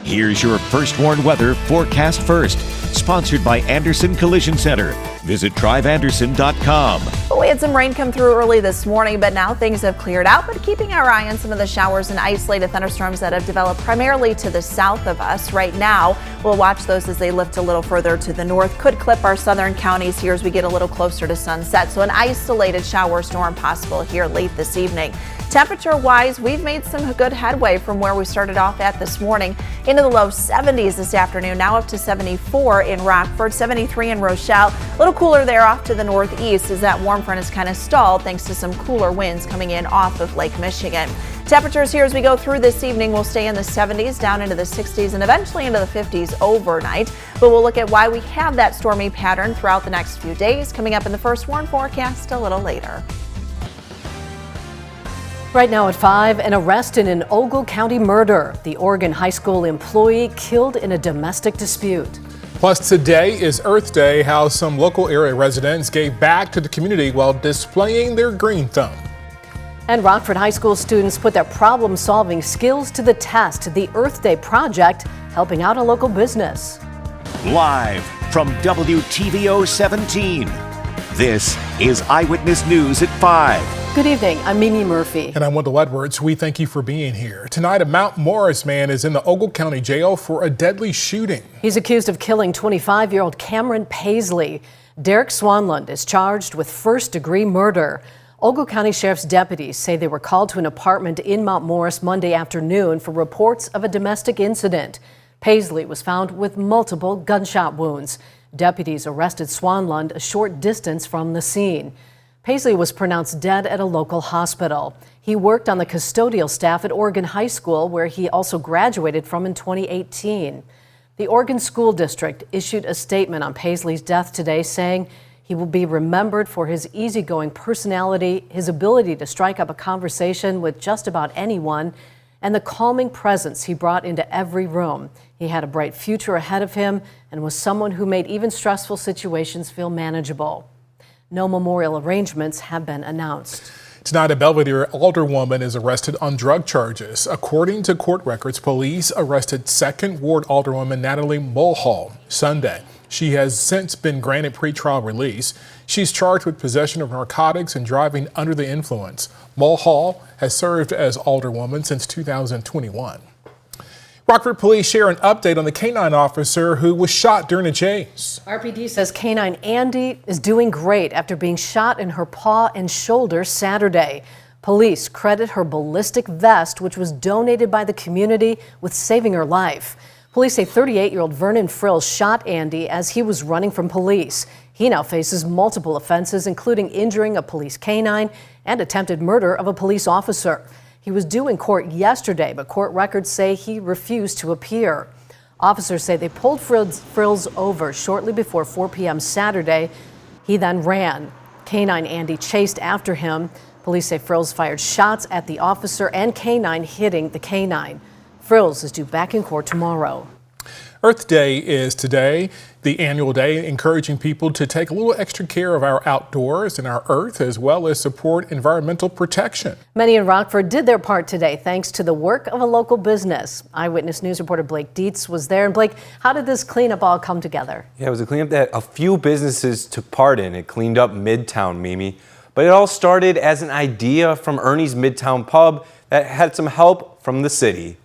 Here's your First Warn Weather forecast first, sponsored by Anderson Collision Center. Visit driveanderson.com. We had some rain come through early this morning, but now things have cleared out. But keeping our eye on some of the showers and isolated thunderstorms that have developed primarily to the south of us right now. We'll watch those as they lift a little further to the north. Could clip our southern counties here as we get a little closer to sunset. So an isolated shower storm possible here late this evening. Temperature-wise, we've made some good headway from where we started off at this morning into the low 70s this afternoon, now up to 74 in Rockford, 73 in Rochelle. A little cooler there off to the northeast as that warm front is kind of stalled thanks to some cooler winds coming in off of Lake Michigan. Temperatures here as we go through this evening will stay in the 70s, down into the 60s, and eventually into the 50s overnight. But we'll look at why we have that stormy pattern throughout the next few days coming up in the First Warn forecast a little later. Right now at 5, an arrest in an Ogle County murder. The Oregon high school employee killed in a domestic dispute. Plus, today is Earth Day, how some local area residents gave back to the community while displaying their green thumb. And Rockford High School students put their problem-solving skills to the test. The Earth Day project helping out a local business. Live from WTVO 17. This is Eyewitness News at 5. Good evening, I'm Mimi Murphy. And I'm Wendell Edwards. We thank you for being here. Tonight, a Mount Morris man is in the Ogle County Jail for a deadly shooting. He's accused of killing 25-year-old Cameron Paisley. Derek Swanlund is charged with first-degree murder. Ogle County Sheriff's deputies say they were called to an apartment in Mount Morris Monday afternoon for reports of a domestic incident. Paisley was found with multiple gunshot wounds. Deputies arrested Swanlund a short distance from the scene. Paisley was pronounced dead at a local hospital. He worked on the custodial staff at Oregon High School, where he also graduated from in 2018. The Oregon School District issued a statement on Paisley's death today, saying he will be remembered for his easygoing personality, his ability to strike up a conversation with just about anyone, and the calming presence he brought into every room. He had a bright future ahead of him and was someone who made even stressful situations feel manageable. No memorial arrangements have been announced. Tonight, a Belvidere alderwoman is arrested on drug charges. According to court records, police arrested 2nd Ward Alderwoman Natalie Mulhall Sunday. She has since been granted pretrial release. She's charged with possession of narcotics and driving under the influence. Mulhall has served as alderwoman since 2021. Rockford police share an update on the K9 officer who was shot during a chase. RPD says K9 Andy is doing great after being shot in her paw and shoulder Saturday. Police credit her ballistic vest, which was donated by the community, with saving her life. Police say 38-year-old Vernon Frills shot Andy as he was running from police. He now faces multiple offenses, including injuring a police canine and attempted murder of a police officer. He was due in court yesterday, but court records say he refused to appear. Officers say they pulled Frills over shortly before 4 p.m. Saturday. He then ran. K9 Andy chased after him. Police say Frills fired shots at the officer and K9 hitting the canine. Frills is due back in court tomorrow. Earth Day is today, the annual day encouraging people to take a little extra care of our outdoors and our earth, as well as support environmental protection. Many in Rockford did their part today thanks to the work of a local business. Eyewitness News reporter Blake Dietz was there. And Blake, how did this cleanup all come together? Yeah, it was a cleanup that a few businesses took part in. It cleaned up Midtown, Mimi. But it all started as an idea from Ernie's Midtown Pub that had some help from the city.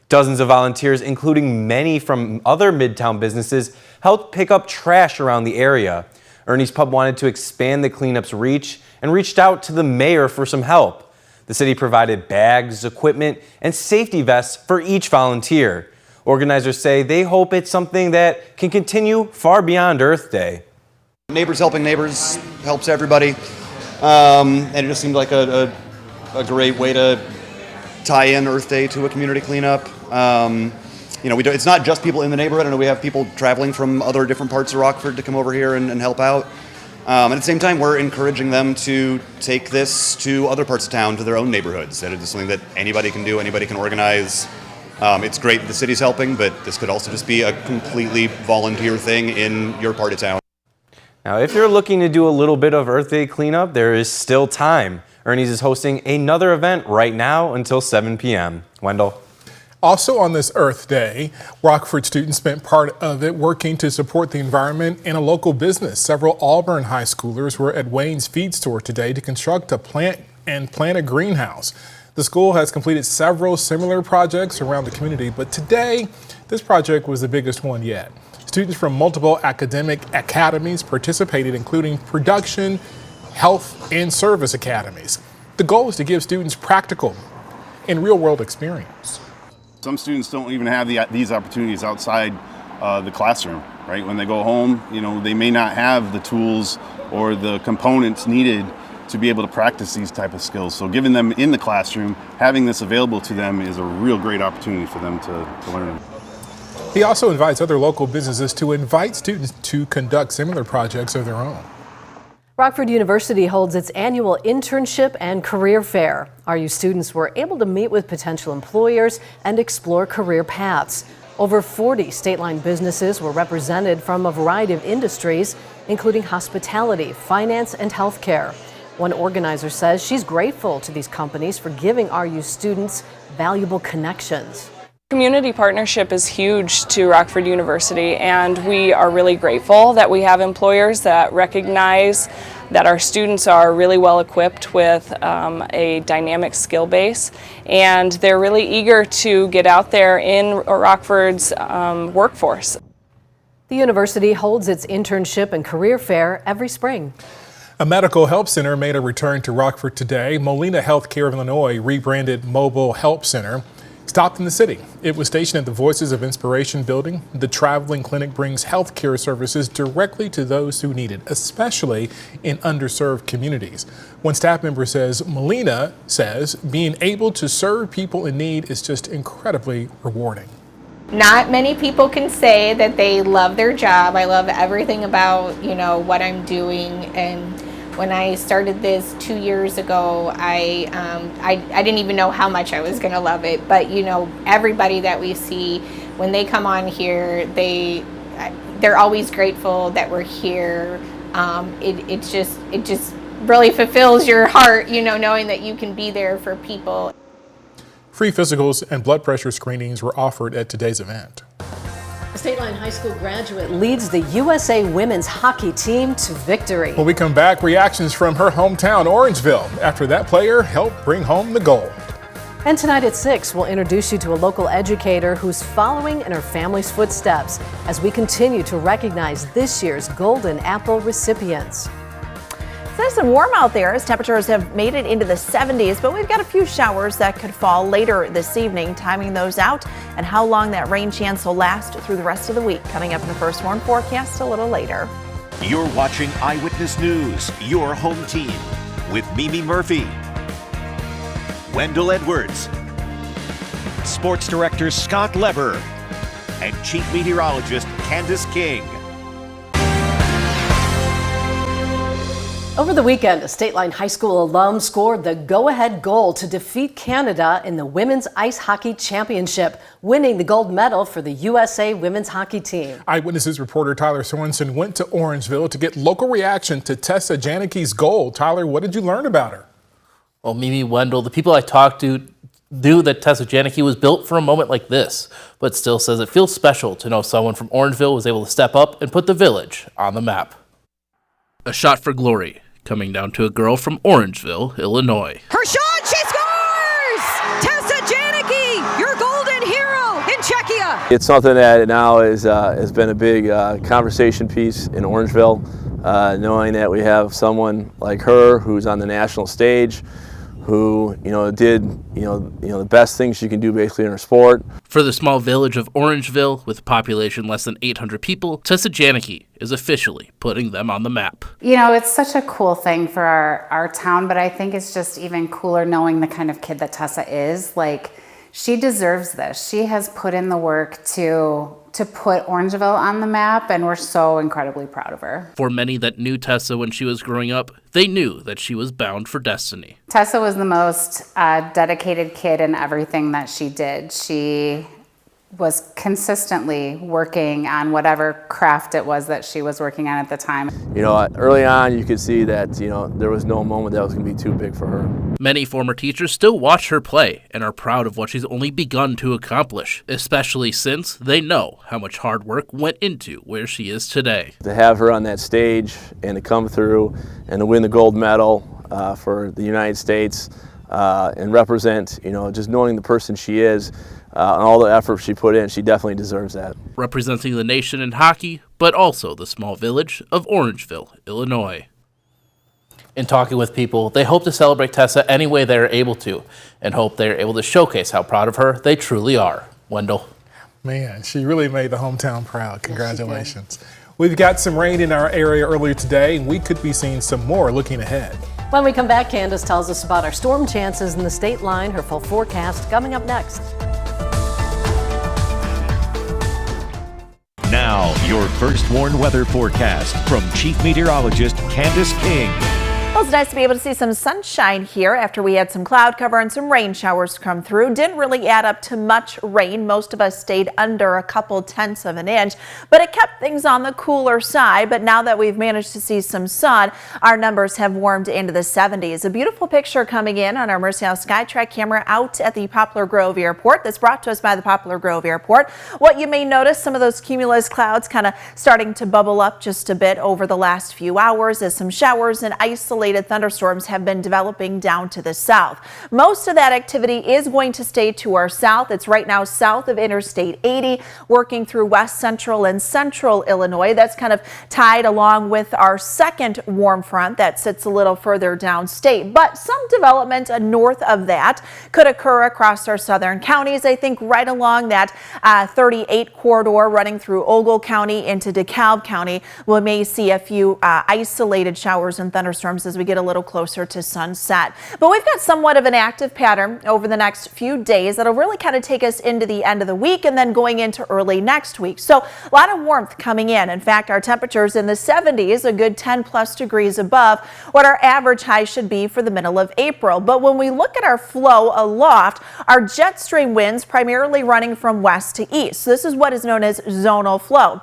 Dozens of volunteers, including many from other Midtown businesses, helped pick up trash around the area. Ernie's Pub wanted to expand the cleanup's reach and reached out to the mayor for some help. The city provided bags, equipment, and safety vests for each volunteer. Organizers say they hope it's something that can continue far beyond Earth Day. Neighbors helping neighbors helps everybody, and it just seemed like a great way to tie in Earth Day to a community cleanup. It's not just people in the neighborhood. I know we have people traveling from other different parts of Rockford to come over here and help out. And at the same time, we're encouraging them to take this to other parts of town, to their own neighborhoods. That it's something that anybody can do, anybody can organize. It's great that the city's helping, but this could also just be a completely volunteer thing in your part of town. Now, if you're looking to do a little bit of Earth Day cleanup, there is still time. Ernie's is hosting another event right now until 7 p.m. Wendell. Also on this Earth Day, Rockford students spent part of it working to support the environment in a local business. Several Auburn high schoolers were at Wayne's Feed Store today to construct a plant a greenhouse. The school has completed several similar projects around the community, but today, this project was the biggest one yet. Students from multiple academic academies participated, including production, health, and service academies. The goal is to give students practical and real-world experience. Some students don't even have these opportunities outside the classroom, right? When they go home, they may not have the tools or the components needed to be able to practice these type of skills. So giving them in the classroom, having this available to them is a real great opportunity for them to learn. He also invites other local businesses to invite students to conduct similar projects of their own. Rockford University holds its annual internship and career fair. RU students were able to meet with potential employers and explore career paths. Over 40 state-line businesses were represented from a variety of industries, including hospitality, finance, and healthcare. One organizer says she's grateful to these companies for giving RU students valuable connections. Community partnership is huge to Rockford University, and we are really grateful that we have employers that recognize that our students are really well equipped with a dynamic skill base, and they're really eager to get out there in Rockford's workforce. The university holds its internship and career fair every spring. A medical help center made a return to Rockford today. Molina Healthcare of Illinois, rebranded Mobile Help Center, stopped in the city. It was stationed at the Voices of Inspiration building. The traveling clinic brings health care services directly to those who need it, especially in underserved communities. One staff member says Molina says being able to serve people in need is just incredibly rewarding. Not many people can say that they love their job. I love everything about, what I'm doing. And when I started this 2 years ago, I didn't even know how much I was going to love it. But everybody that we see when they come on here, they're always grateful that we're here. It just really fulfills your heart, knowing that you can be there for people. Free physicals and blood pressure screenings were offered at today's event. A State Line High School graduate leads the USA women's hockey team to victory. When we come back, reactions from her hometown, Orangeville, after that player helped bring home the gold. And tonight at 6, we'll introduce you to a local educator who's following in her family's footsteps as we continue to recognize this year's Golden Apple recipients. It's nice and warm out there as temperatures have made it into the 70s, but we've got a few showers that could fall later this evening. Timing those out and how long that rain chance will last through the rest of the week. Coming up in the First Warn forecast a little later. You're watching Eyewitness News, your home team, with Mimi Murphy, Wendell Edwards, Sports Director Scott Lever, and Chief Meteorologist Candace King. Over the weekend, a State Line High School alum scored the go-ahead goal to defeat Canada in the Women's Ice Hockey Championship, winning the gold medal for the USA women's hockey team. Eyewitness reporter Tyler Sorensen went to Orangeville to get local reaction to Tessa Janicki's goal. Tyler, what did you learn about her? Well, Mimi, Wendell, the people I talked to knew that Tessa Janicki was built for a moment like this, but still says it feels special to know someone from Orangeville was able to step up and put the village on the map. A shot for glory, coming down to a girl from Orangeville, Illinois. Her shot, she scores! Tessa Janicki, your golden hero in Czechia. It's something that now has been a big conversation piece in Orangeville, knowing that we have someone like her who's on the national stage, who did the best things she can do basically in her sport. For the small village of Orangeville, with a population less than 800 people, Tessa Janicki is officially putting them on the map. It's such a cool thing for our town, but I think it's just even cooler knowing the kind of kid that Tessa is. Like, she deserves this. She has put in the work to put Orangeville on the map, and we're so incredibly proud of her. For many that knew Tessa when she was growing up, they knew that she was bound for destiny. Tessa was the most dedicated kid in everything that she did. She was consistently working on whatever craft it was that she was working on at the time. You know, early on you could see that, you know, there was no moment that was going to be too big for her. Many former teachers still watch her play and are proud of what she's only begun to accomplish, especially since they know how much hard work went into where she is today. To have her on that stage and to come through and to win the gold medal for the United States and represent, you know, just knowing the person she is, and all the effort she put in, she definitely deserves that. Representing the nation in hockey, but also the small village of Orangeville, Illinois. In talking with people, they hope to celebrate Tessa any way they're able to, and hope they're able to showcase how proud of her they truly are. Wendell. Man, she really made the hometown proud. Congratulations. We've got some rain in our area earlier today, and we could be seeing some more looking ahead. When we come back, Candace tells us about our storm chances in the state line, her full forecast coming up next. Now, your first warned weather forecast from Chief Meteorologist Candace King. Well, it's nice to be able to see some sunshine here after we had some cloud cover and some rain showers come through. Didn't really add up to much rain. Most of us stayed under a couple tenths of an inch, but it kept things on the cooler side. But now that we've managed to see some sun, our numbers have warmed into the 70s. A beautiful picture coming in on our Mercy House SkyTrack camera out at the Poplar Grove Airport. That's brought to us by the Poplar Grove Airport. What you may notice, some of those cumulus clouds kind of starting to bubble up just a bit over the last few hours as some showers and isolated thunderstorms have been developing down to the south. Most of that activity is going to stay to our south. It's right now south of Interstate 80, working through west central and central Illinois. That's kind of tied along with our second warm front that sits a little further downstate. But some development north of that could occur across our southern counties. I think right along that 38 corridor running through Ogle County into DeKalb County, we may see a few isolated showers and thunderstorms as we get a little closer to sunset. But we've got somewhat of an active pattern over the next few days that'll really kind of take us into the end of the week and then going into early next week. So a lot of warmth coming in. In fact, our temperatures in the 70s, a good 10 plus degrees above what our average high should be for the middle of April. But when we look at our flow aloft, our jet stream winds primarily running from west to east. So this is what is known as zonal flow.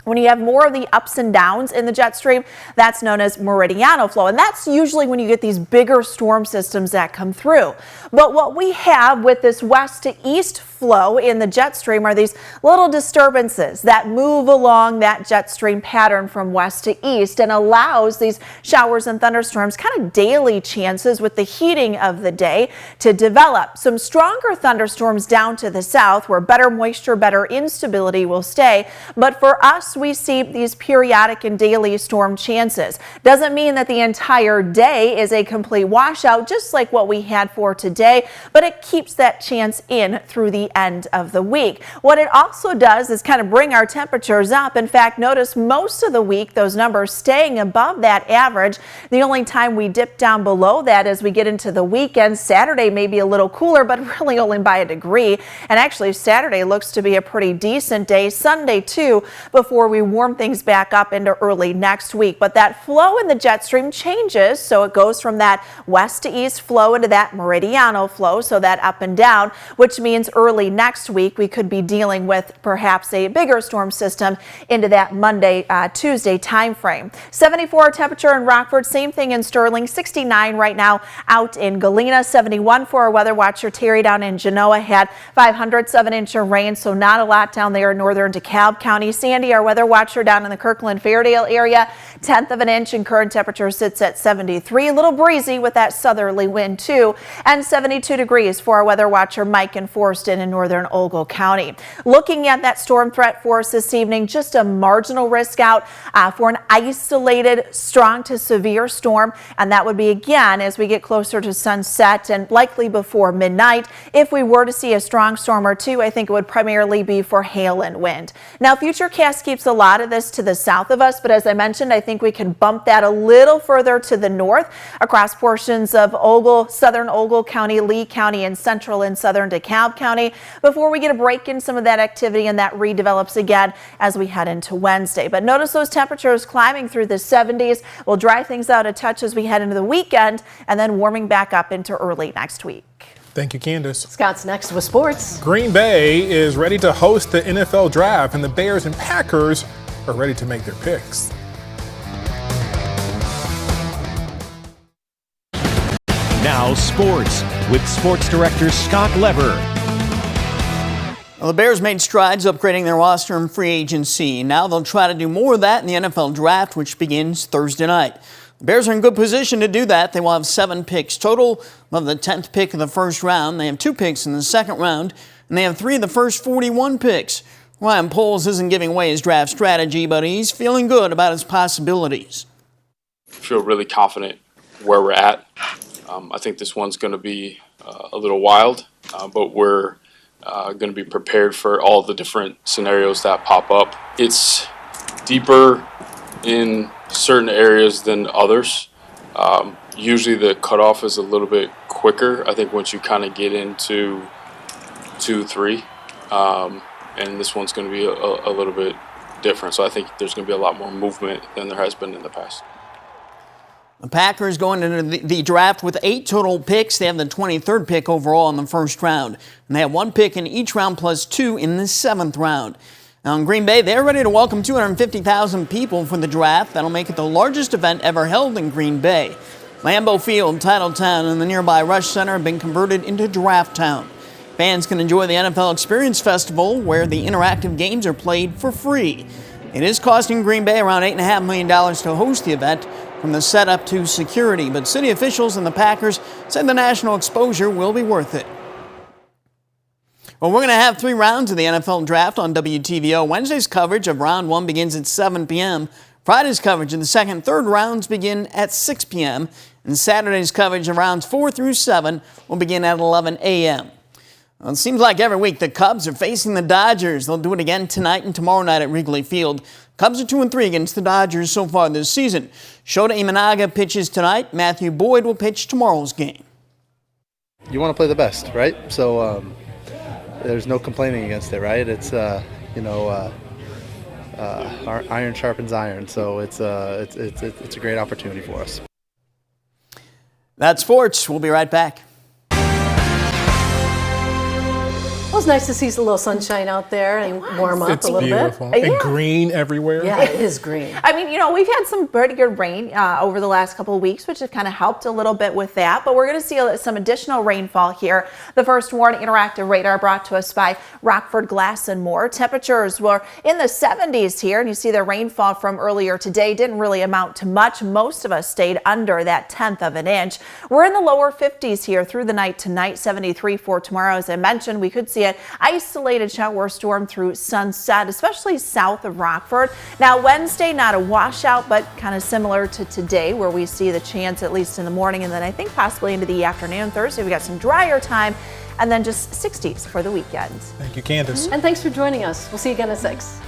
When you have more of the ups and downs in the jet stream, that's known as meridional flow. And that's usually when you get these bigger storm systems that come through. But what we have with this west to east flow in the jet stream are these little disturbances that move along that jet stream pattern from west to east and allows these showers and thunderstorms, kind of daily chances with the heating of the day, to develop. Some stronger thunderstorms down to the south where better moisture, better instability will stay. But for us, we see these periodic and daily storm chances. Doesn't mean that the entire day is a complete washout, just like what we had for today, but it keeps that chance in through the end of the week. What it also does is kind of bring our temperatures up. In fact, notice most of the week, those numbers staying above that average. The only time we dip down below that as we get into the weekend. Saturday may be a little cooler, but really only by a degree. And actually, Saturday looks to be a pretty decent day. Sunday, too, before we warm things back up into early next week. But that flow in the jet stream changes, so it goes from that west to east flow into that meridional flow, so that up and down, which means early next week we could be dealing with perhaps a bigger storm system into that Monday, Tuesday time frame. 74 temperature in Rockford, same thing in Sterling, 69 right now out in Galena, 71 for our weather watcher Terry down in Genoa, had 507 inch of rain, so not a lot down there in northern DeKalb County. Sandy, our weather watcher down in the Kirkland-Fairdale area, 1/10 of an inch, and current temperature sits at 73. A little breezy with that southerly wind too, and 72 degrees for our weather watcher Mike in Forston in northern Ogle County. Looking at that storm threat for us this evening, just a marginal risk out for an isolated strong to severe storm, and that would be again as we get closer to sunset and likely before midnight. If we were to see a strong storm or two, I think it would primarily be for hail and wind. Now, Futurecast keeps a lot of this to the south of us, but as I mentioned, I think we can bump that a little further to the north across portions of Ogle, southern Ogle County, Lee County, and central and southern DeKalb County before we get a break in some of that activity, and that redevelops again as we head into Wednesday. But notice those temperatures climbing through the 70s. We'll dry things out a touch as we head into the weekend and then warming back up into early next week. Thank you, Candace. Scott's next with sports. Green Bay is ready to host the NFL draft, and the Bears and Packers are ready to make their picks. Now sports with sports director Scott Leber. Well, the Bears made strides upgrading their roster in free agency. Now they'll try to do more of that in the NFL draft, which begins Thursday night. The Bears are in good position to do that. They will have 7 picks total. They'll have the 10th pick of the first round. They have 2 picks in the second round, and they have 3 of the first 41 picks. Ryan Poles isn't giving away his draft strategy, but he's feeling good about his possibilities. I feel really confident where we're at. I think this one's going to be a little wild, but we're going to be prepared for all the different scenarios that pop up. It's deeper in certain areas than others. Usually the cutoff is a little bit quicker. I think once you kind of get into 2, 3, and this one's going to be a little bit different. So I think there's going to be a lot more movement than there has been in the past. The Packers going into the draft with 8 total picks. They have the 23rd pick overall in the first round. And they have 1 pick in each round plus 2 in the 7th round. Now in Green Bay, they're ready to welcome 250,000 people for the draft. That'll make it the largest event ever held in Green Bay. Lambeau Field, Titletown, and the nearby Rush Center have been converted into Draft Town. Fans can enjoy the NFL Experience Festival, where the interactive games are played for free. It is costing Green Bay around $8.5 million to host the event, from the setup to security, but city officials and the Packers said the national exposure will be worth it. Well, we're going to have 3 rounds of the NFL Draft on WTVO. Wednesday's coverage of Round 1 begins at 7 p.m. Friday's coverage of the 2nd and 3rd rounds begin at 6 p.m. And Saturday's coverage of Rounds 4 through 7 will begin at 11 a.m. Well, it seems like every week the Cubs are facing the Dodgers. They'll do it again tonight and tomorrow night at Wrigley Field. Cubs are 2-3 against the Dodgers so far this season. Shota Imanaga pitches tonight. Matthew Boyd will pitch tomorrow's game. You want to play the best, right? So there's no complaining against it, right? It's iron sharpens iron, so it's a great opportunity for us. That's sports. We'll be right back. Well, it's nice to see a little sunshine out there and warm up a little beautiful. bit. And green everywhere. Yeah, it is green. I mean, we've had some pretty good rain over the last couple of weeks, which has kind of helped a little bit with that. But we're going to see some additional rainfall here. The first warning interactive radar brought to us by Rockford Glass and More. Temperatures were in the 70s here, and you see the rainfall from earlier today didn't really amount to much. Most of us stayed under that 1/10 of an inch. We're in the lower 50s here through the night tonight, 73 for tomorrow. As I mentioned, we could see an isolated shower storm through sunset, especially south of Rockford. Now Wednesday, not a washout, but kind of similar to today, where we see the chance at least in the morning, and then I think possibly into the afternoon. Thursday, we got some drier time, and then just 60s for the weekend. Thank you, Candace. And thanks for joining us. We'll see you again at 6.